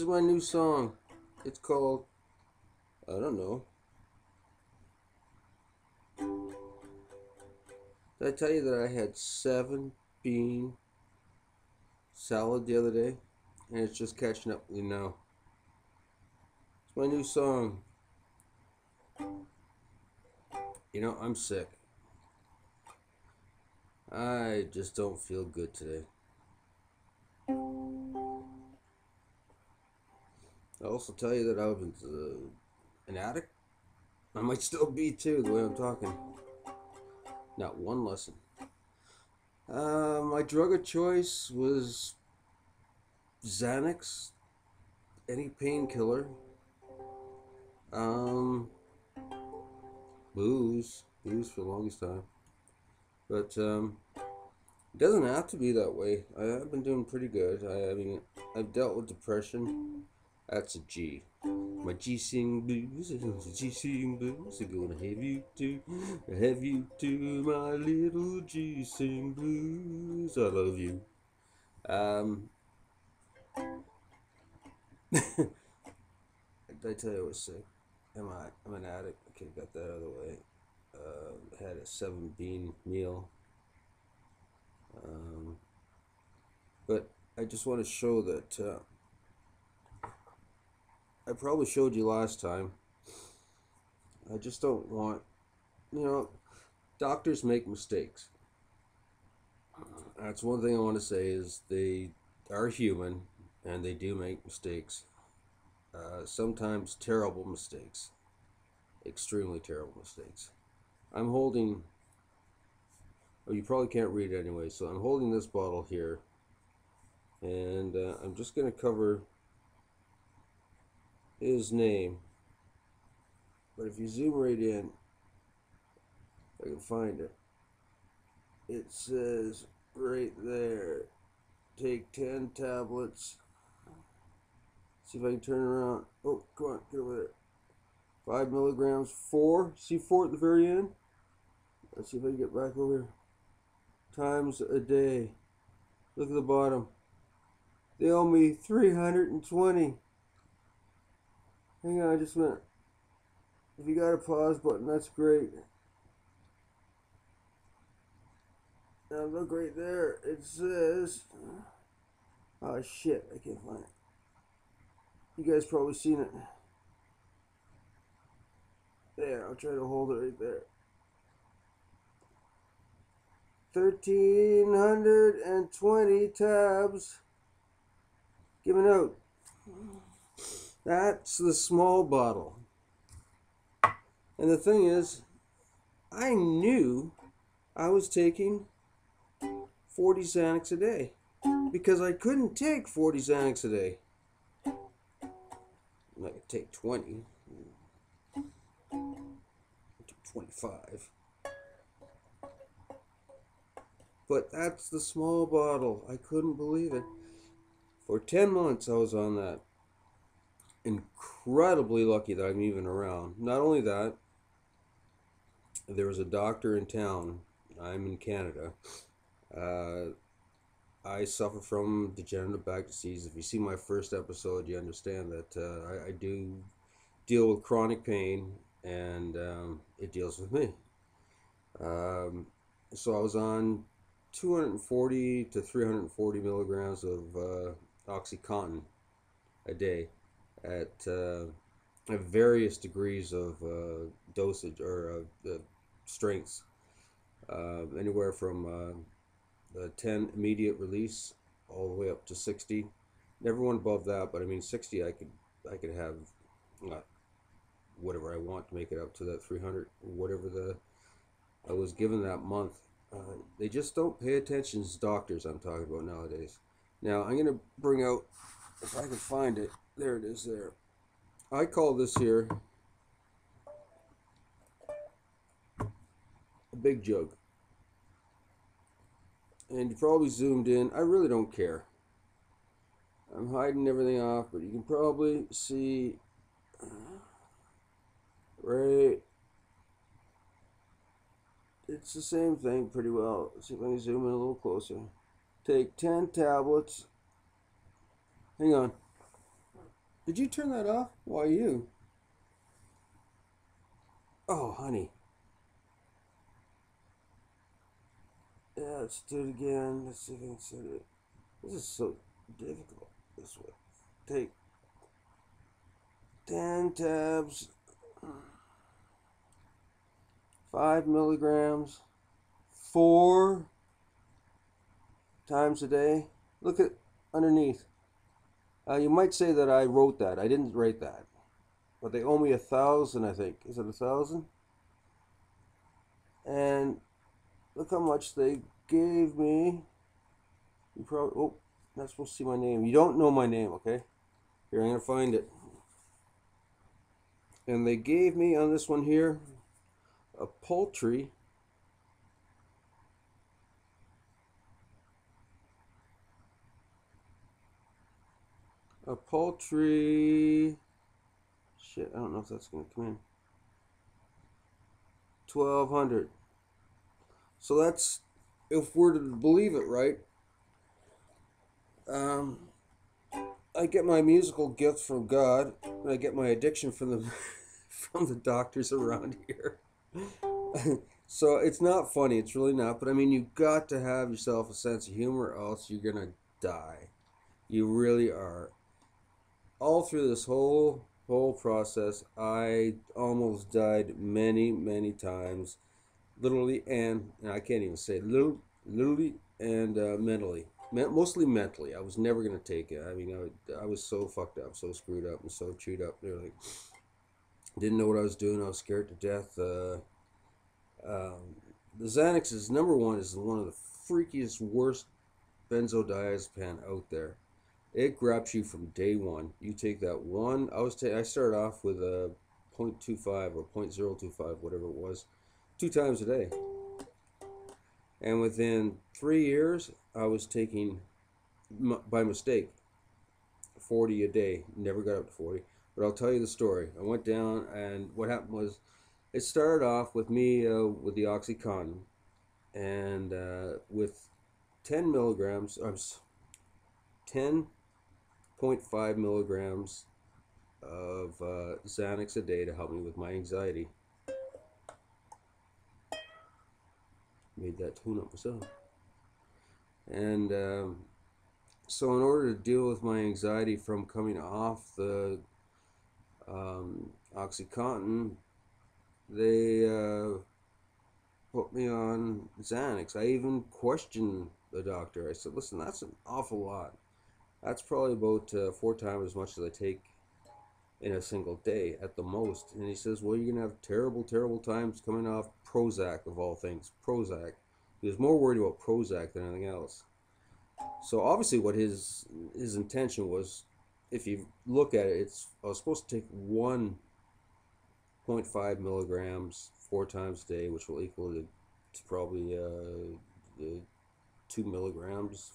is my new song. It's called, I don't know. Did I tell you that I had 7 bean salad the other day? And it's just catching up with me now. It's my new song. You know, I'm sick. I just don't feel good today. I'll also tell you that I was an addict. I might still be too, the way I'm talking. Not one lesson. My drug of choice was XANAX, any painkiller. Booze for the longest time. But it doesn't have to be that way. I've been doing pretty good. I mean, I've dealt with depression. That's a G. My G-sing blues, G-sing blues are gonna have you to my little G-sing blues. I love you. Did I tell you I was sick? I'm an addict. Okay, got that out of the way. Had a 7-bean meal. But I just want to show that I probably showed you last time. I just don't want, doctors make mistakes. That's one thing I want to say is they are human and they do make mistakes. Sometimes terrible mistakes. Extremely terrible mistakes. I'm holding, you probably can't read it anyway, so I'm holding this bottle here. And I'm just going to cover his name. But if you zoom right in, I can find it. It says right there, take 10 tablets. See if I can turn around. Oh, come on, get over there. 5 milligrams, 4. See 4 at the very end? Let's see if I can get back over here. Times a day. Look at the bottom. They owe me 320. Hang on just a minute. If you got a pause button, that's great. Now look right there. It says, oh shit, I can't find it. You guys probably seen it. There, I'll try to hold it right there. 1,320 tabs given out. That's the small bottle. And the thing is, I knew I was taking 40 XANAX a day because I couldn't take 40 XANAX a day. I could take 20. I took 25. But that's the small bottle. I couldn't believe it. For 10 months I was on that. Incredibly lucky that I'm even around. Not only that, there was a doctor in town. I'm in Canada. I suffer from degenerative back disease. If you see my first episode, you understand that I do deal with chronic pain, and it deals with me. So I was on 240 to 340 milligrams of OxyContin a day at various degrees of dosage or strengths, anywhere from the 10 immediate release all the way up to 60. Never went above that, but I mean 60 I could have whatever I want to make it up to that 300, whatever I was given that month. They just don't pay attention as doctors, I'm talking about nowadays. Now I'm gonna bring out, if I can find it, there it is there. I call this here a big jug. And you probably zoomed in. I really don't care. I'm hiding everything off, but you can probably see right. It's the same thing pretty well. Let's see if I can zoom in a little closer. Take 10 tablets. Hang on. Did you turn that off? Why you? Oh, honey. Yeah, let's do it again. Let's see if I can set it. This is so difficult. This way. Take 10 tabs, 5 milligrams, 4 times a day. Look at underneath. You might say that I wrote that. I didn't write that. But they owe me 1,000, I think. Is it 1,000? And look how much they gave me. You probably, oh, not supposed to see my name. You don't know my name, okay? Here, I'm going to find it. And they gave me on this one here a paltry shit, I don't know if that's going to come in. 1,200. So that's, if we're to believe it right, I get my musical gift from God, and I get my addiction from the from the doctors around here. So it's not funny, it's really not. But I mean, you got to have yourself a sense of humor, or else you're gonna die. You really are. All through this whole process, I almost died many times, literally and I can't even say literally and mentally. Mostly mentally. I was never gonna take it. I mean, I was so fucked up, so screwed up, and so chewed up. Nearly didn't know what I was doing. I was scared to death. The XANAX is number one. Is one of the freakiest, worst benzodiazepine out there. It grabs you from day one. You take that one. I started off with a 0.25 or 0.025, whatever it was, 2 times a day. And within 3 years, I was taking, by mistake, 40 a day. Never got up to 40. But I'll tell you the story. I went down, and what happened was, it started off with me with the OxyContin, and with 10 milligrams, 10.5 milligrams of XANAX a day to help me with my anxiety. Made that tune up myself. And so in order to deal with my anxiety from coming off the OxyContin, they put me on XANAX. I even questioned the doctor. I said, listen, that's an awful lot. That's probably about 4 times as much as I take in a single day at the most. And he says, well, you're going to have terrible times coming off Prozac, of all things. Prozac. He was more worried about Prozac than anything else. So obviously what his intention was, if you look at it, I was supposed to take 1.5 milligrams 4 times a day, which will equal to probably 2 milligrams.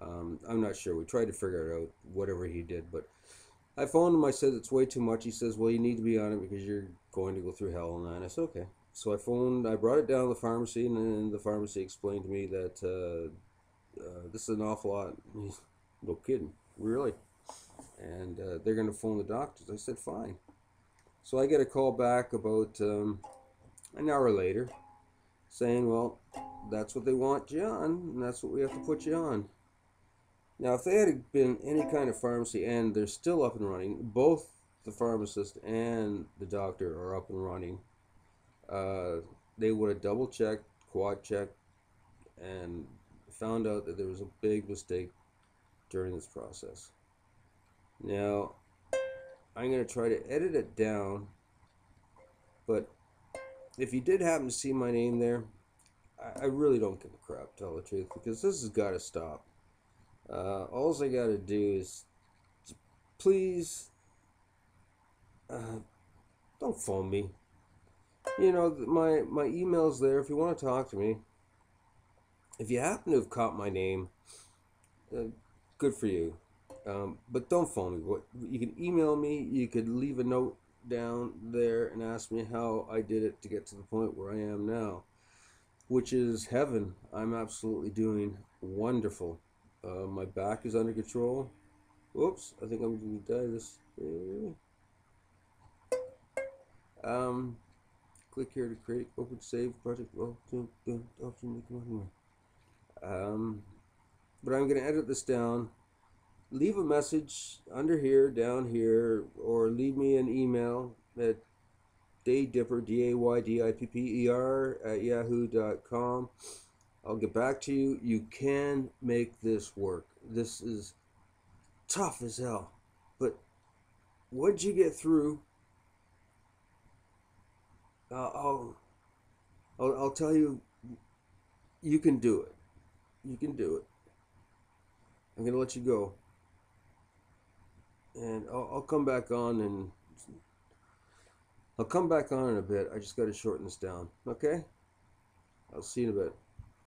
I'm not sure. We tried to figure it out, whatever he did, but I phoned him. I said it's way too much. He says, well, you need to be on it because you're going to go through hell and that. And I said, okay. So I brought it down to the pharmacy, and then the pharmacy explained to me that this is an awful lot. He's, no kidding, really. And they're going to phone the doctors. I said, fine. So I get a call back about an hour later saying, well, that's what they want you on, and that's what we have to put you on. Now, if they had been any kind of pharmacy and they're still up and running, both the pharmacist and the doctor are up and running, they would have double checked, quad checked, and found out that there was a big mistake during this process. Now, I'm going to try to edit it down, but if you did happen to see my name there, I really don't give a crap, to tell the truth, because this has got to stop. All I got to do is, please, don't phone me. You know, my email's there if you want to talk to me. If you happen to have caught my name, good for you. But don't phone me. You can email me. You could leave a note down there and ask me how I did it to get to the point where I am now, which is heaven. I'm absolutely doing wonderful. My back is under control. Whoops, I think I'm going to die this. Um, click here to create open save project. Well, but I'm going to edit this down. Leave a message under here, down here, or leave me an email at daydipper, DAYDIPPER at yahoo.com. I'll get back to you. You can make this work. This is tough as hell. But once you get through, I'll, I'll tell you, you can do it. You can do it. I'm going to let you go. And I'll come back on and I'll come back on in a bit. I just got to shorten this down. Okay? I'll see you in a bit.